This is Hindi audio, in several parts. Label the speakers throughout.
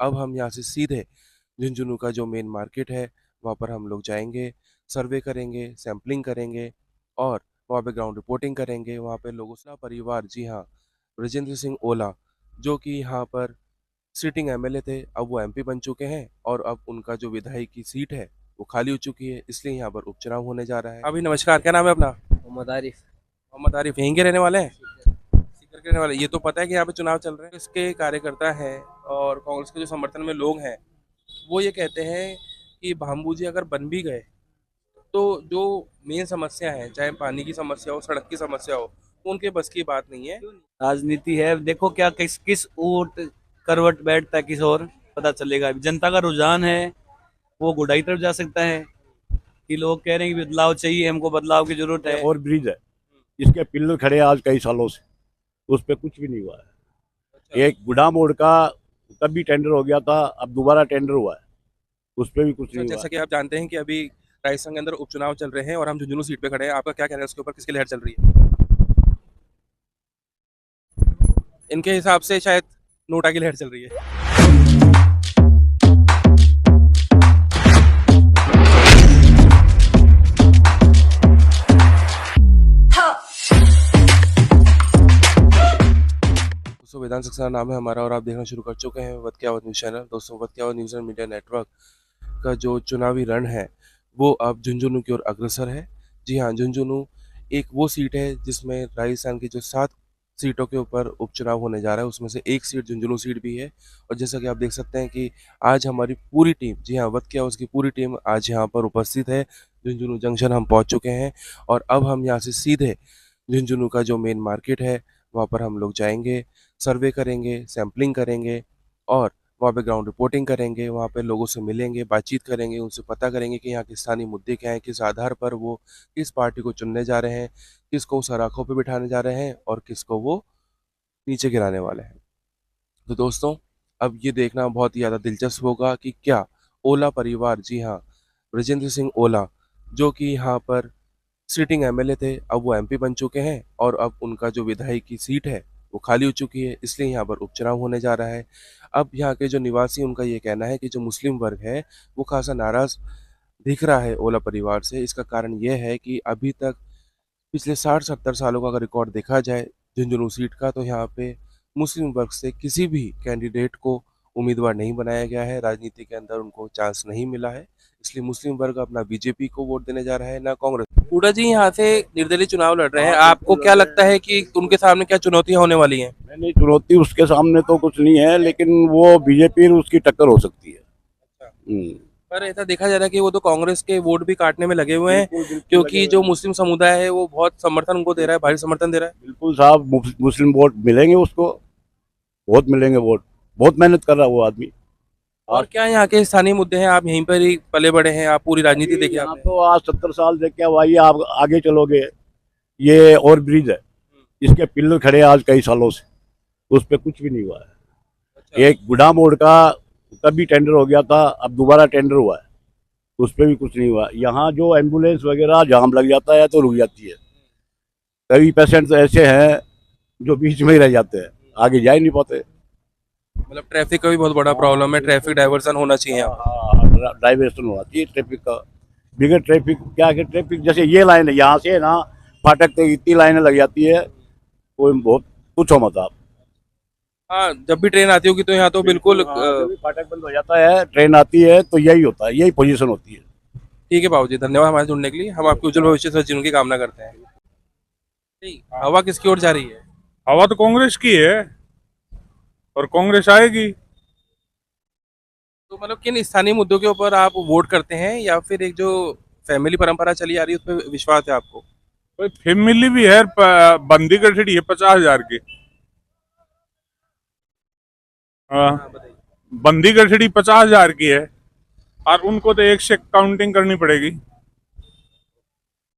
Speaker 1: अब हम यहाँ से सीधे झुंझुनू का जो मेन मार्केट है वहाँ पर हम लोग जाएंगे, सर्वे करेंगे, सैम्पलिंग करेंगे और वहाँ पे ग्राउंड रिपोर्टिंग करेंगे। वहाँ पे लोगों का परिवार, जी हाँ, ब्रजेंद्र सिंह ओला, जो कि यहाँ पर सिटिंग एमएलए थे, अब वो एमपी बन चुके हैं और अब उनका जो विधायक की सीट है वो खाली हो चुकी है, इसलिए यहाँ पर उपचुनाव होने जा रहा है। अभी नमस्कार, क्या नाम है अपना?
Speaker 2: मोहम्मद आरिफ।
Speaker 1: मोहम्मद आरिफ, यहीं के रहने वाले हैं? सीकर के रहने वाले। ये तो पता है कि यहाँ पे चुनाव चल रहे हैं। इसके कार्यकर्ता हैं और कांग्रेस के जो समर्थन में लोग हैं वो ये कहते हैं कि भामबू जी अगर बन भी गए तो जो मेन समस्या है, चाहे पानी की समस्या हो, सड़क की समस्या हो, वो उनके बस की बात नहीं है।
Speaker 2: राजनीति है, देखो क्या किस किस ऊट करवट बैठता है, किस और पता चलेगा। अभी जनता का रुझान है वो गुडाई तरफ जा सकता है कि लोग कह रहे हैं कि बदलाव चाहिए, हमको बदलाव की जरूरत है।
Speaker 3: और ब्रिज है, इसके पिलर खड़े हैं आज कई सालों से, उस पर कुछ भी नहीं हुआ है। एक गुड़ा मोड़ का तब भी टेंडर हो गया था, अब दोबारा टेंडर हुआ है, उस पर भी कुछ नहीं हुआ।
Speaker 1: जैसा कि आप जानते हैं कि अभी राजस्थान के अंदर उपचुनाव चल रहे हैं और हम झुंझुनू सीट पे खड़े हैं, आपका क्या कहना है उसके ऊपर, किसकी लहर चल रही है? इनके हिसाब से शायद नोटा की लहर चल रही है। दोस्तों, वेदांत सक्सेना नाम है हमारा और आप देखना शुरू कर चुके हैं वक्त क्या न्यूज़ चैनल। दोस्तों, वक्त क्या न्यूज़ एंड मीडिया नेटवर्क का जो चुनावी रण है वो अब झुंझुनू की ओर अग्रसर है। जी हाँ, झुंझुनू एक वो सीट है जिसमें राजस्थान की जो 7 सीटों के ऊपर उपचुनाव होने जा रहा है, उसमें से एक सीट झुंझुनू सीट भी है। और जैसा कि आप देख सकते हैं कि आज हमारी पूरी टीम, जी हाँ, वक्त क्या उसकी पूरी टीम आज यहाँ पर उपस्थित है। झुंझुनू जंक्शन हम पहुँच चुके हैं और अब हम यहाँ से सीधे झुंझुनू का जो मेन मार्केट है वहाँ पर हम लोग जाएंगे, सर्वे करेंगे, सैम्पलिंग करेंगे और वहाँ पे ग्राउंड रिपोर्टिंग करेंगे। वहाँ पे लोगों से मिलेंगे, बातचीत करेंगे, उनसे पता करेंगे कि यहाँ के स्थानीय मुद्दे क्या हैं, किस आधार पर वो किस पार्टी को चुनने जा रहे हैं, किसको सराखों पे बिठाने जा रहे हैं और किसको वो नीचे गिराने वाले हैं। तो दोस्तों, अब ये देखना बहुत ही ज़्यादा दिलचस्प होगा कि क्या ओला परिवार, जी हाँ, ब्रजेंद्र सिंह ओला, जो कि यहाँ पर सिटिंग एमएलए थे, अब वो एमपी बन चुके हैं और अब उनका जो विधायक की सीट है वो खाली हो चुकी है, इसलिए यहाँ पर उपचुनाव होने जा रहा है। अब यहाँ के जो निवासी, उनका ये कहना है कि जो मुस्लिम वर्ग है वो खासा नाराज दिख रहा है ओला परिवार से। इसका कारण ये है कि अभी तक पिछले 60-70 सालों का अगर रिकॉर्ड देखा जाए झुंझुनू सीट का, तो यहाँ पे मुस्लिम वर्ग से किसी भी कैंडिडेट को उम्मीदवार नहीं बनाया गया है, राजनीति के अंदर उनको चांस नहीं मिला है, इसलिए मुस्लिम वर्ग अपना बीजेपी को वोट देने जा रहा है, ना कांग्रेस। हुड्डा जी यहाँ से निर्दलीय चुनाव लड़ रहे हैं, आपको क्या लगता है कि उनके सामने क्या चुनौतियां होने वाली हैं?
Speaker 3: नहीं, चुनौती उसके सामने तो कुछ नहीं है, लेकिन वो बीजेपी उसकी टक्कर हो सकती है।
Speaker 1: पर ऐसा देखा जा रहा है कि वो तो कांग्रेस के वोट भी काटने में लगे हुए हैं,
Speaker 3: बिल्कुल, बिल्कुल
Speaker 1: क्योंकि
Speaker 3: लगे
Speaker 1: जो
Speaker 3: हुए हैं।
Speaker 1: मुस्लिम समुदाय है वो बहुत समर्थन उनको दे रहा है, भारी समर्थन दे रहा है।
Speaker 3: बिल्कुल साहब, मुस्लिम वोट मिलेंगे उसको, बहुत मिलेंगे वोट, बहुत मेहनत कर रहा है वो आदमी।
Speaker 1: और क्या यहाँ के स्थानीय मुद्दे हैं? आप यहीं पर ही पले बड़े हैं, आप पूरी राजनीति देखी
Speaker 3: यहाँ
Speaker 1: आपने।
Speaker 3: तो आज 70 साल देख के आइए, आप आगे चलोगे, ये और ब्रिज है, इसके पिलर खड़े हैं आज कई सालों से, उस पर कुछ भी नहीं हुआ है।
Speaker 1: अच्छा।
Speaker 3: एक गुड़ा मोड़ का तब भी टेंडर हो गया था, अब दोबारा टेंडर हुआ है, उस पर भी कुछ नहीं हुआ। यहाँ जो एम्बुलेंस वगैरह जाम लग जाता है तो रुक जाती है। कई पेशेंट तो ऐसे हैं जो बीच में ही रह जाते हैं, आगे जा ही नहीं पाते।
Speaker 1: मतलब ट्रैफिक का भी बहुत बड़ा प्रॉब्लम है, ट्रैफिक डाइवर्सन होना चाहिए यहाँ पर।
Speaker 3: हाँ, डाइवर्सन होना चाहिए ट्रैफिक का। बिगड़ ट्रैफिक क्या है, ट्रैफिक जैसे ये लाइन है, यहाँ से ना फाटक तक इतनी लाइनें लग जाती है, कोई बहुत पूछो मत आप।
Speaker 1: हाँ, जब भी ट्रेन आती होगी तो यहाँ तो बिल्कुल
Speaker 3: जब भी फाटक बंद हो जाता है, ट्रेन आती है तो यही होता है, यही पोजीशन होती है।
Speaker 1: ठीक है बाबू जी, धन्यवाद हमारे जुड़ने के लिए। हम आपके उज्जवल भविष्य से जीवन की कामना करते हैं। नहीं, हवा किसकी ओर जा रही है?
Speaker 4: हवा तो कांग्रेस की है और कांग्रेस आएगी।
Speaker 1: तो मतलब किन स्थानीय मुद्दों के ऊपर आप वोट करते हैं, या फिर एक जो फैमिली परंपरा चली आ रही है उस पर विश्वास है आपको?
Speaker 4: कोई फैमिली भी है, बंदी गठड़ी है 50,000 की। हाँ,
Speaker 1: हाँ, बताइए।
Speaker 4: बंदी गठड़ी 50,000 की है और उनको तो एक से काउंटिंग करनी पड़ेगी।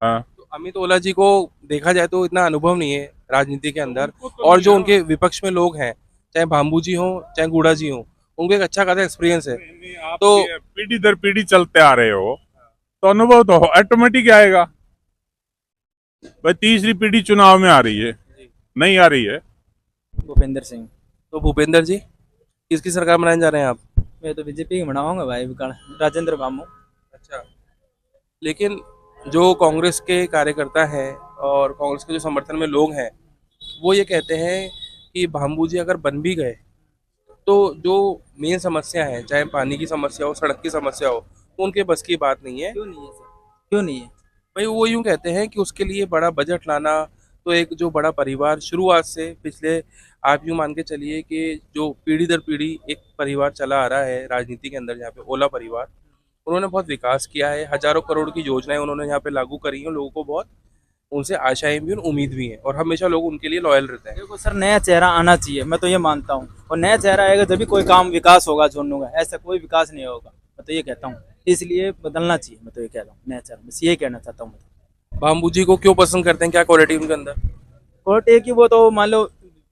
Speaker 4: हाँ,
Speaker 1: तो अमित ओला जी को देखा जाए तो इतना अनुभव नहीं है राजनीति के अंदर,
Speaker 4: उनको तो
Speaker 1: और
Speaker 4: नहीं
Speaker 1: जो
Speaker 4: है।
Speaker 1: उनके विपक्ष में लोग हैं, चाहे भाम्बू जी हों चाहे गुड़ा जी हों, उनको एक अच्छा खासा एक्सपीरियंस है।
Speaker 4: नहीं, आप
Speaker 1: तो
Speaker 4: ये पीढ़ी दर पीढ़ी चलते आ रहे हो तो अनुभव तो ऑटोमेटिक आएगा। भाई तीसरी पीढ़ी चुनाव में आ रही है, नहीं आ रही है।
Speaker 2: भूपेंद्र सिंह।
Speaker 1: तो भूपेंद्र जी, किसकी सरकार बनाने जा रहे हैं आप?
Speaker 5: मैं तो बीजेपी ही बनाऊंगा भाई, राजेंद्र बाबू।
Speaker 1: अच्छा, लेकिन जो कांग्रेस के कार्यकर्ता हैं और कांग्रेस के जो समर्थन में लोग हैं, वो ये कहते हैं कि भामू जी अगर बन भी गए तो जो मेन समस्या है, चाहे पानी की समस्या हो, सड़क की समस्या हो, वो उनके बस की बात नहीं है।
Speaker 5: क्यों नहीं है सर, क्यों नहीं है?
Speaker 1: भाई वो यूं कहते हैं कि उसके लिए बड़ा बजट लाना, तो एक जो बड़ा परिवार शुरुआत से पिछले, आप यूं मान के चलिए कि जो पीढ़ी दर पीढ़ी एक परिवार चला आ रहा है राजनीति के अंदर, यहाँ पे ओला परिवार, उन्होंने बहुत विकास किया है, हजारों करोड़ की योजनाएं उन्होंने यहाँ पे लागू करी हैं, लोगों को बहुत उनसे आशाएं भी और उम्मीद भी हैं, और हमेशा लोग उनके लिए लॉयल रहते हैं।
Speaker 5: देखो सर, नया चेहरा आना चाहिए, मैं तो ये मानता हूँ। और नया चेहरा आएगा जब भी कोई काम विकास होगा झुंझुनू का, ऐसा कोई विकास नहीं होगा, मैं तो ये कहता हूँ। इसलिए बदलना चाहिए, मैं तो ये कहता हूँ, नया चेहरा, बस ये कहना चाहता हूँ।
Speaker 1: भामू जी को क्यों पसंद करते हैं, क्या क्वालिटी उनके अंदर?
Speaker 5: कोर्ट एक ही, वो तो मान लो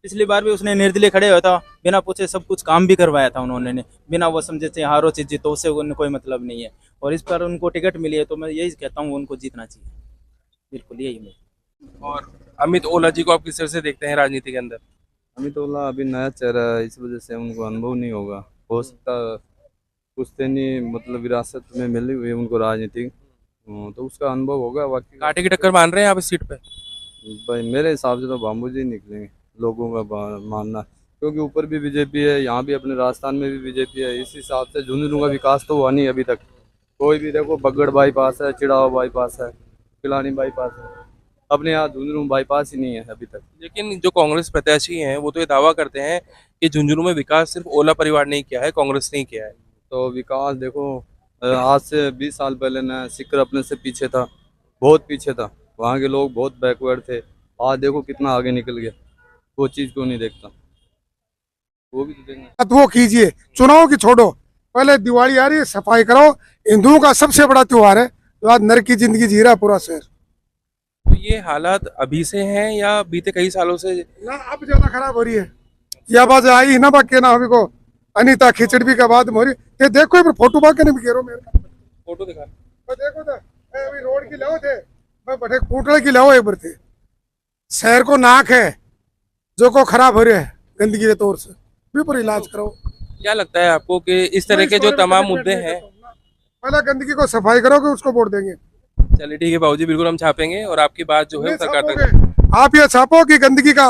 Speaker 5: पिछली बार भी उसने निर्दलीय खड़े हुआ था, बिना पूछे सब कुछ काम भी करवाया था उन्होंने, बिना वो समझे थे हारो चीज जीतो, उससे उन्हें कोई मतलब नहीं है। और इस पर उनको टिकट मिली है, तो मैं यही कहता हूँ उनको जीतना चाहिए, बिल्कुल यही है।
Speaker 1: और अमित ओला जी को आप किस तरह से देखते हैं राजनीति के अंदर?
Speaker 6: अमित ओला अभी नया चेहरा है, इस वजह से उनको अनुभव नहीं होगा, हो सकता पुश्तैनी मतलब विरासत में मिली हुई है उनको राजनीति, तो उसका अनुभव होगा। बाकी
Speaker 1: कांटे की टक्कर मान रहे हैं आप इस सीट पे?
Speaker 6: भाई मेरे हिसाब से तो भामू जी निकलेंगे, लोगों का मानना, क्योंकि ऊपर भी बीजेपी है, यहाँ भी अपने राजस्थान में भी बीजेपी है। इस हिसाब से झुंझुनू का विकास तो हुआ नहीं अभी तक। कोई भी देखो, बगड़ बाईपास है, चिड़ावा बाईपास है, पिलानी बाईपास है, अपने यहाँ झुंझुनू बाईपास ही नहीं है अभी तक।
Speaker 1: लेकिन जो कांग्रेस प्रत्याशी हैं वो तो ये दावा करते हैं कि झुंझुनू में विकास सिर्फ ओला परिवार ने ही किया है, कांग्रेस ने ही किया है।
Speaker 6: तो विकास देखो, आज से 20 साल पहले ना सिक्कर अपने से पीछे था, बहुत पीछे था, वहाँ के लोग बहुत बैकवर्ड थे। आज देखो कितना आगे निकल गया, वो चीज़ क्यों नहीं देखता, वो भी तो देखना।
Speaker 7: वो कीजिए, चुनाव की छोड़ो, पहले दिवाली आ रही है, सफाई करो। हिंदुओं का सबसे बड़ा त्योहार है, जो आज नरक की जिंदगी जी रहा है पूरा शहर।
Speaker 1: तो ये हालात अभी से हैं या बीते कई सालों से?
Speaker 7: ना अब ज्यादा खराब हो रही है। ये आवाज आई ना बाकी ना अभी को अनिता खिचड़ी का बाद में हो रही है। देखो एक बार फोटो बाकी नहीं घेरो मेरे का
Speaker 1: फोटो दिखा।
Speaker 7: देखो तो अभी रोड की लाओ थे, मैं बड़े कूटड़े की लाओ एक बार थे। शहर को नाक है जो को खराब हो रहा है गंदगी के तौर से, भी पर इलाज करो।
Speaker 1: क्या लगता है आपको कि इस तरह के जो तमाम मुद्दे हैं,
Speaker 7: पहले गंदगी को सफाई करोगे उसको वोट देंगे।
Speaker 1: चलिए ठीक है बाबूजी, बिल्कुल हम छापेंगे और आपकी बात जो है सरकार तक।
Speaker 7: छापोगे, आप ये छापो कि गंदगी का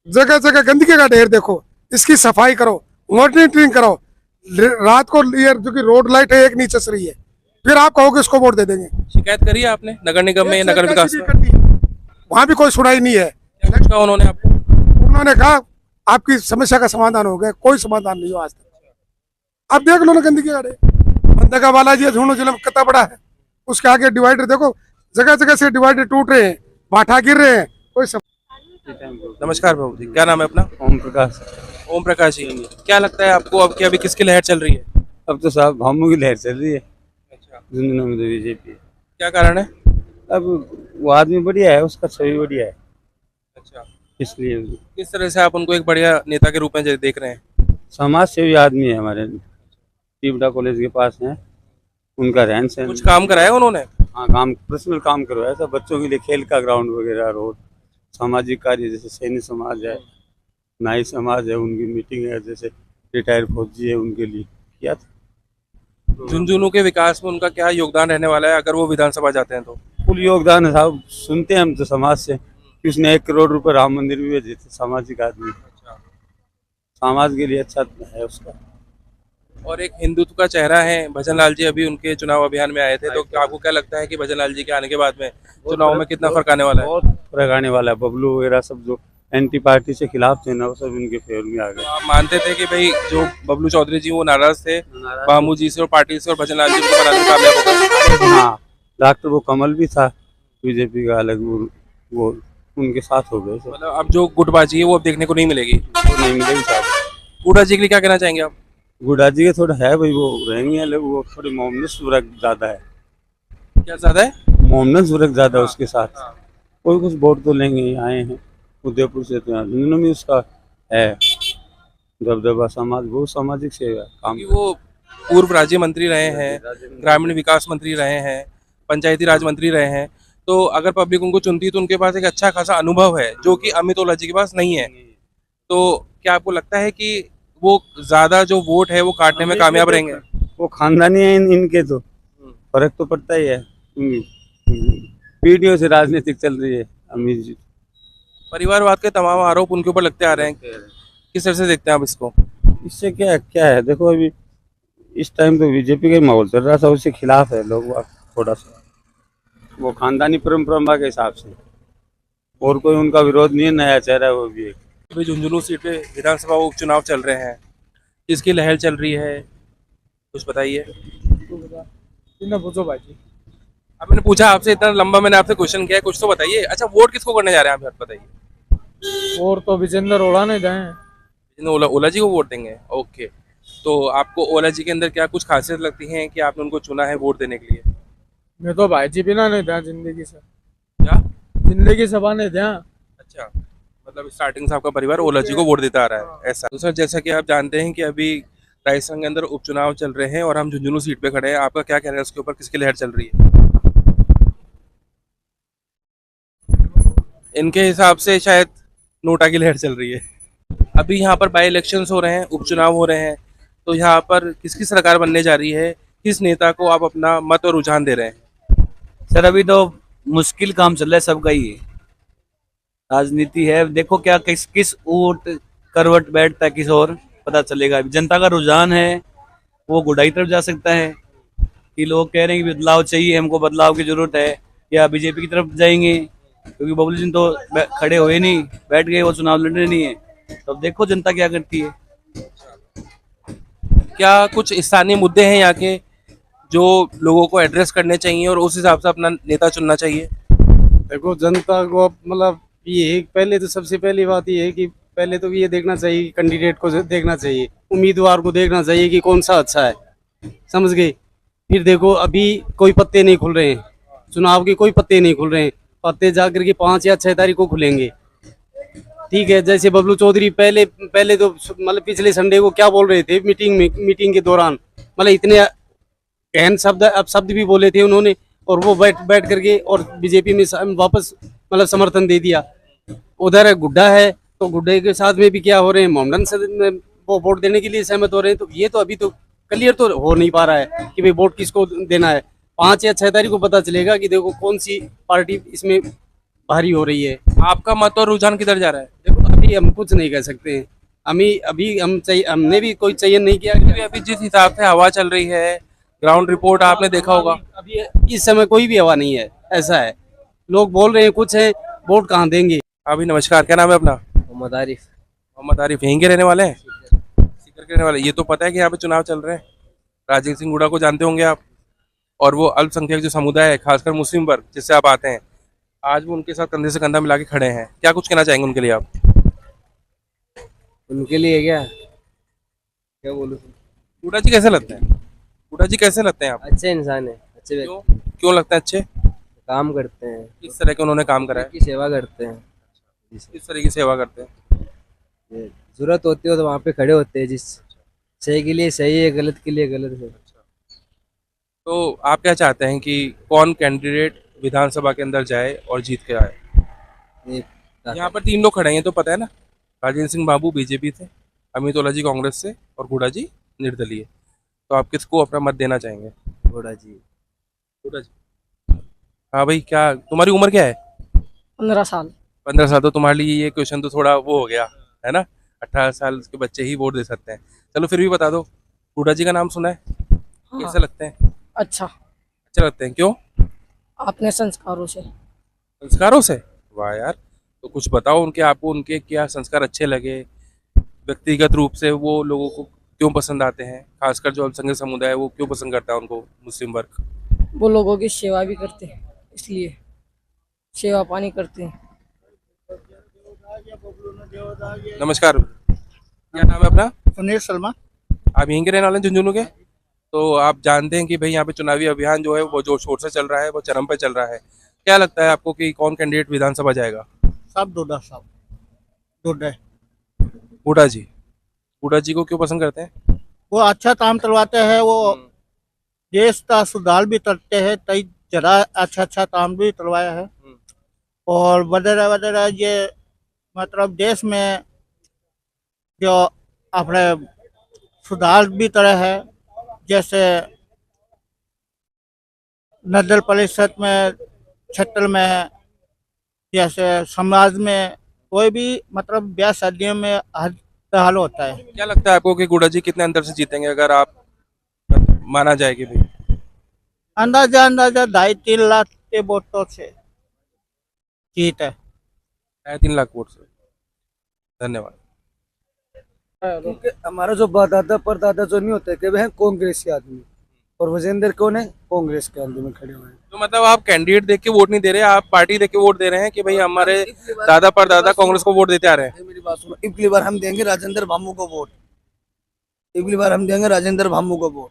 Speaker 7: जगह जगह गंदगी का ढेर देखो, इसकी सफाई करो, मॉनिटरिंग करो। रात को ये जो कि रोड लाइट है एक नहीं चस रही है, फिर आप कहोगे इसको वोट दे देंगे।
Speaker 1: शिकायत करी है आपने नगर निगम में, नगर विकास में?
Speaker 7: वहाँ भी कोई सुनाई नहीं है।
Speaker 1: क्या कुछ कहा उन्होंने आपको?
Speaker 7: उन्होंने कहा आपकी समस्या का समाधान हो गया, कोई समाधान नहीं हो आज तक। अब देख लो ना गंदगी का ढेर, बंदगा बालाजी झुंझुनू जिला में कितना बड़ा है, उसके आगे डिवाइडर देखो, जगह जगह से डिवाइडर टूट रहे हैं, भाटा गिर रहे हैं, कोई
Speaker 1: नमस्कार बाबूजी, क्या नाम है अपना?
Speaker 6: ओम प्रकाश।
Speaker 1: ओम प्रकाश जी, क्या लगता है आपको अब कि अभी किसकी लहर चल रही है?
Speaker 6: अब तो साहब भामू की लहर चल रही है
Speaker 1: अच्छा,
Speaker 6: झुंझुनू में, तो बीजेपी।
Speaker 1: क्या कारण है?
Speaker 6: अब वो आदमी बढ़िया है, उसका छवि बढ़िया है,
Speaker 1: अच्छा,
Speaker 6: इसलिए
Speaker 1: किस तरह से आप उनको एक बढ़िया नेता के रूप में देख रहे हैं?
Speaker 6: समाज सेवी आदमी है हमारे, टीबड़ा कॉलेज के पास है, उनका रहन सहन।
Speaker 1: कुछ काम कराया उन्होंने?
Speaker 6: हाँ, काम पर्सनल काम करवाया था, बच्चों के लिए खेल का ग्राउंड वगैरह, रोड, सामाजिक कार्य जैसे सैनिक समाज है, नाई समाज है, उनकी मीटिंग है, जैसे रिटायर फौजी है उनके लिए किया था।
Speaker 1: झुंझुनू के विकास में उनका क्या योगदान रहने वाला है अगर वो विधानसभा जाते हैं तो?
Speaker 6: फुल योगदान है साहब, सुनते हैं हम तो समाज से कि उसने 1 करोड़ रुपए राम मंदिर भी भेजे थे, सामाजिक आदमी, समाज के लिए अच्छा है उसका।
Speaker 1: और एक हिंदुत्व का चेहरा है भजन लाल जी, अभी उनके चुनाव अभियान में आए थे, तो क्या आपको क्या लगता है कि भजन लाल जी के आने के बाद में चुनाव में कितना फर्क आने वाला है?
Speaker 6: बहुत फर्क आने वाला है। बबलू वगैरह सब जो एंटी पार्टी से खिलाफ थे ना, वो सब इनके फेवर में आ गए।
Speaker 1: आप मानते थे कि भाई जो बबलू चौधरी जी वो नाराज थे भामू जी से और पार्टी से, और भजन लाल जी को बनाने में कामयाब हो गए?
Speaker 6: हाँ, डॉक्टर वो कमल भी था बीजेपी का अलग, वो उनके साथ हो गए।
Speaker 1: मतलब अब जो गुटबाजी है वो अब देखने को नहीं मिलेगी?
Speaker 6: वो नहीं मिलेगी साहब।
Speaker 1: बूढ़ा जी के लिए क्या कहना चाहेंगे आप?
Speaker 6: गुडा जी के थोड़ा है भाई, वो रहेंगे अलग, वो थोड़ी मोमनस सूरत ज्यादा है,
Speaker 1: क्या ज्यादा है?
Speaker 6: मोमनस सूरत ज्यादा उसके साथ। कोई कुछ वोट तो लेंगे ही, आए हैं उदयपुर से, तो यहाँ झुंझुनू में उसका है दबदबा, समाज, बहुत सामाजिक सेवा काम।
Speaker 1: क्योंकि वो पूर्व राज्य मंत्री रहे हैं, ग्रामीण विकास मंत्री रहे हैं, पंचायती राज मंत्री रहे हैं, तो अगर पब्लिक उनको चुनती है तो उनके पास एक अच्छा खासा अनुभव है जो कि अमित ओला जी के पास नहीं है। तो क्या आपको लगता है कि वो ज्यादा जो वोट है वो काटने में कामयाब रहेंगे?
Speaker 8: वो खानदानी है इनके, तो फर्क तो पड़ता ही है। पीढ़ियों से राजनीतिक चल रही है अमीर जी।
Speaker 1: परिवारवाद के तमाम आरोप उनके ऊपर लगते आ रहे हैं, किस तरह से देखते हैं आप इसको?
Speaker 8: इससे क्या क्या है, देखो अभी इस टाइम तो बीजेपी का ही माहौल चल रहा था, उसके खिलाफ है लोग थोड़ा सा, वो खानदानी परंपरा के हिसाब से, और कोई उनका विरोध नहीं है, नया चेहरा है वो भी एक।
Speaker 1: अभी झुंझुनू सीट पे विधानसभा उपचुनाव चल रहे हैं, किसकी लहर चल रही है, कुछ बताइए।
Speaker 5: पूछो भाई जी।
Speaker 1: अब मैंने पूछा आपसे, इतना लंबा मैंने आपसे क्वेश्चन किया है, कुछ तो बताइए। अच्छा, वोट किसको करने जा रहे हैं आप, बताइए।
Speaker 5: और तो विजेंद्र ओला ने जाए।
Speaker 1: ओला ओला जी को वोट देंगे, ओके। तो आपको ओला जी के अंदर क्या कुछ खासियत लगती है कि आपने उनको चुना है वोट देने के लिए?
Speaker 5: मैं तो भाई जी बिना नहीं था जिंदगी से,
Speaker 1: क्या?
Speaker 5: जिंदगी सभा नहीं था।
Speaker 1: अच्छा, मतलब स्टार्टिंग से आपका परिवार ओला जी को वोट देता आ रहा है, ऐसा। तो सर, जैसा कि आप जानते हैं कि अभी राजस्थान के अंदर उपचुनाव चल रहे हैं और हम झुंझुनू सीट पे खड़े हैं, आपका क्या कहना है उसके ऊपर, किसकी लहर चल रही है? इनके हिसाब से शायद नोटा की लहर चल रही है। अभी यहाँ पर बाई इलेक्शंस हो रहे हैं, उपचुनाव हो रहे हैं, तो यहाँ पर किसकी सरकार बनने जा रही है, किस नेता को आप अपना मत और रुझान दे रहे हैं?
Speaker 2: सर अभी तो मुश्किल काम चल रहा है सबका ही, राजनीति है। देखो क्या किस किस ऊट करवट बैठता है किस और, पता चलेगा। अभी जनता का रुझान है वो गुडाई तरफ जा सकता है, कि लोग कह रहे हैं कि बदलाव चाहिए, हमको बदलाव की जरूरत है, या बीजेपी की तरफ जाएंगे, क्योंकि बबलू सिंह तो खड़े हुए नहीं, बैठ गए, वो चुनाव लड़ने नहीं है। तो अब देखो जनता क्या करती है।
Speaker 1: क्या कुछ स्थानीय मुद्दे हैं यहाँ के जो लोगों को एड्रेस करने चाहिए और उस हिसाब से अपना नेता चुनना चाहिए?
Speaker 9: देखो जनता को मतलब ये है, पहले तो सबसे पहली बात ये है कि पहले तो ये देखना चाहिए, कैंडिडेट को देखना चाहिए, उम्मीदवार को देखना चाहिए कि कौन सा अच्छा है, समझ गए। फिर देखो अभी कोई पत्ते नहीं खुल रहे हैं, चुनाव के कोई पत्ते नहीं खुल रहे हैं, पत्ते जाकर के 5 या 6 तारीख को खुलेंगे, ठीक है। जैसे बबलू चौधरी पहले पहले तो मतलब पिछले संडे को क्या बोल रहे थे मीटिंग के दौरान, मतलब इतने गहन शब्द अब शब्द भी बोले थे उन्होंने, और वो बैठ करके और बीजेपी में वापस मतलब समर्थन दे दिया। उधर गुड्डा है, तो गुड्डे के साथ में भी क्या हो रहे हैं, मोमडन से वो वोट देने के लिए सहमत हो रहे हैं। तो ये तो अभी तो क्लियर तो हो नहीं पा रहा है कि भाई वोट किसको देना है। 5 या 6 तारीख को पता चलेगा कि देखो कौन सी पार्टी इसमें भारी हो रही है।
Speaker 1: आपका मत और रुझान किधर जा रहा है?
Speaker 9: देखो अभी हम कुछ नहीं कह सकते हैं, अभी हमने भी कोई चयन नहीं किया।
Speaker 1: अभी जिस हिसाब से हवा चल रही है, ग्राउंड रिपोर्ट आपने देखा होगा,
Speaker 9: अभी इस समय कोई भी हवा नहीं है, ऐसा है। लोग बोल रहे हैं कुछ है, वोट कहाँ देंगे।
Speaker 1: अभी नमस्कार, क्या नाम है अपना?
Speaker 5: मोहम्मद आरिफ।
Speaker 1: मोहम्मद आरिफ, यहीं के रहने वाले हैं? सीकर के रहने वाले। ये तो पता है कि यहाँ पे चुनाव चल रहे हैं, राजेंद्र सिंह हुड्डा को जानते होंगे आप, और वो अल्पसंख्यक जो समुदाय है, खासकर मुस्लिम वर्ग जिससे आप आते हैं, आज वो उनके साथ कंधे से कंधा मिला के खड़े हैं। क्या कुछ कहना चाहेंगे उनके लिए आप?
Speaker 5: उनके लिए क्या बोलूं,
Speaker 1: हुड्डा जी कैसे लगते हैं? हुड्डा जी कैसे लगते हैं आप?
Speaker 5: अच्छे इंसान है, अच्छे
Speaker 1: क्यों क्यों लगते हैं अच्छे?
Speaker 5: काम करते हैं,
Speaker 1: किस तरह के उन्होंने काम करा है?
Speaker 5: की सेवा करते हैं,
Speaker 1: किस तरह की सेवा करते हैं?
Speaker 5: जरूरत होती हो तो वहाँ पे खड़े होते हैं, जिस सही के लिए सही है, गलत के लिए गलत है।
Speaker 1: तो आप क्या चाहते हैं कि कौन कैंडिडेट विधानसभा के अंदर जाए और जीत के आए? यहाँ पर 3 लोग खड़े हैं तो पता है ना, राजेंद्र सिंह बाबू बीजेपी से, अमित ओला जी कांग्रेस से और हुड्डा जी निर्दलीय। तो आप किसको अपना मत देना चाहेंगे?
Speaker 5: हुड्डा जी।
Speaker 1: हुड्डा जी। हाँ भाई, क्या तुम्हारी उम्र क्या है?
Speaker 10: 15 साल।
Speaker 1: 15 साल। तो तुम्हारे लिए ये क्वेश्चन तो थोड़ा वो हो गया है ना, 18 साल के बच्चे ही वोट दे सकते हैं। चलो फिर भी बता दो, हुड्डा जी का नाम सुना है,
Speaker 10: हाँ।
Speaker 1: कैसे लगते हैं?
Speaker 10: अच्छा
Speaker 1: लगते हैं, क्यों?
Speaker 10: अपने संस्कारों से।
Speaker 1: संस्कारों से? वाह यार, तो कुछ बताओ उनके, आपको उनके क्या संस्कार अच्छे लगे, व्यक्तिगत रूप से वो लोगों को क्यों पसंद आते हैं, खासकर जो अल्पसंख्यक समुदाय है वो क्यों पसंद करता है उनको, मुस्लिम वर्ग?
Speaker 10: वो लोगों की सेवा भी करते हैं, इसलिए सेवा पानी करते हैं।
Speaker 1: नमस्कार, क्या नाम है अपना?
Speaker 7: सुनील शर्मा।
Speaker 1: आप यहीं के रहने वाले हैं, झुंझुनू के? तो आप जानते हैं कि भाई यहाँ पे चुनावी अभियान जो है वो जोर शोर से चल रहा है, वो चरम पे चल रहा है। क्या लगता है आपको कि कौन कैंडिडेट विधानसभा जाएगा?
Speaker 7: साहब डोडा
Speaker 1: हुड्डा जी। हुड्डा जी को क्यों पसंद करते हैं?
Speaker 7: वो अच्छा काम करवाते हैं, वो देश का सुधार भी करते हैं, कई जरा अच्छा काम भी करवाया है, और वगैरह वगैरह। ये मतलब देश में जो
Speaker 11: अपने सुधार भी तरह है, जैसे नगर परिषद में, क्षेत्र में, जैसे समाज में कोई भी मतलब ब्याह शादियों में हर हाल होता है।
Speaker 1: क्या लगता है आपको कि गुडा जी कितने अंतर से जीतेंगे अगर आप माना जाए कि भाई
Speaker 11: अंदाजा 2.5-3 लाख के वोटों से जीत है।
Speaker 1: 3 लाख वोट से? धन्यवाद।
Speaker 12: क्योंकि हमारा जो दादा परदादा जो नहीं होते कि वह हैं कांग्रेस के आदमी, और विजेंद्र कौन है, कांग्रेस के आदमी खड़े हुए हैं।
Speaker 1: तो मतलब आप कैंडिडेट देख के वोट नहीं दे रहे, आप पार्टी देख के वोट दे रहे हैं कि भाई हमारे दादा परदादा कांग्रेस को वोट देते आ रहे हैं।
Speaker 12: मेरी बात सुनो, इगली बार हम देंगे राजेंद्र भामू को वोट, इगली बार हम देंगे राजेंद्र भामू को वोट।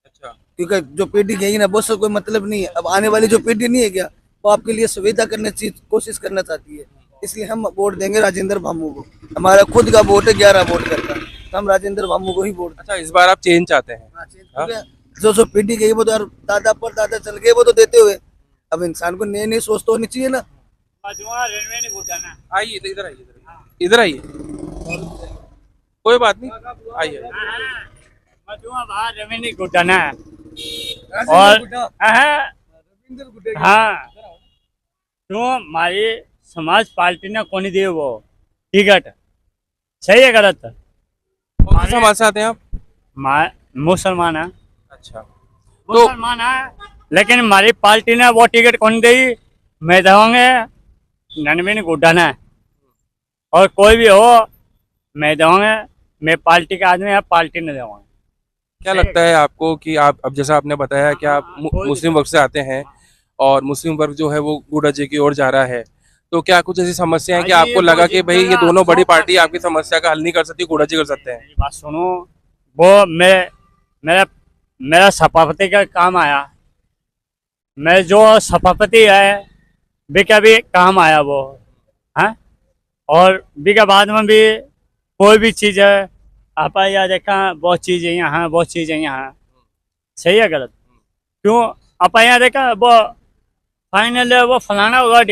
Speaker 1: अच्छा,
Speaker 12: क्योंकि जो पीढ़ी गई ना वो से कोई मतलब नहीं है। अब आने वाली जो पीढ़ी नहीं है क्या, वो आपके लिए सुविधा करने की कोशिश करना चाहती है, इसलिए हम वोट देंगे राजेंद्र भामू को। हमारा खुद का वोट है 11 वोट करता, तो हम राजेंद्र भामू को ही वोट।
Speaker 1: अच्छा, इस बार आप चेंज चाहते हैं?
Speaker 12: हाँ? जो पीढ़ी गई वो तो यार दादा पर दादा चल गए, वो तो देते हुए। अब इंसान को नई नई सोच तो होनी चाहिए ना।
Speaker 1: आइए इधर आइए, इधर आइए, कोई बात नहीं, आइए।
Speaker 8: और हाँ, क्यों हमारी समाज पार्टी ने कौन दिए वो टिकट, सही है गलत?
Speaker 1: कौन से समाज से आते हैं आप?
Speaker 8: मुसलमान है।
Speaker 1: अच्छा,
Speaker 8: मुसलमान है, लेकिन हमारी पार्टी ने वो टिकट कौन दी? मैं दूंगे ननवीन गुड्डा ने, और कोई भी हो मैं दूंगा, मैं पार्टी का आदमी है, पार्टी ने दूंगा।
Speaker 1: क्या लगता है आपको कि आप, अब जैसा आपने बताया कि आप मुस्लिम वर्ग से आते हैं और मुस्लिम वर्ग जो है वो गुडा जी की ओर जा रहा है, तो क्या कुछ ऐसी समस्या है कि आपको लगा कि भाई ये दोनों बड़ी पार्टी आपकी समस्या का हल नहीं कर सकती, गुडा जी कर सकते हैं?
Speaker 8: बात सुनो, वो मेरा सभापति का काम आया, मैं जो सभापति है भी कभी काम आया वो, हाँ, और भी के बाद में भी कोई भी चीज़ है आप या देखा बहुत चीज़ है यहाँ, बहुत चीज़ है यहाँ, सही है गलत? क्यों आप यहाँ देखा वो फाइनल वो फलाना हुआ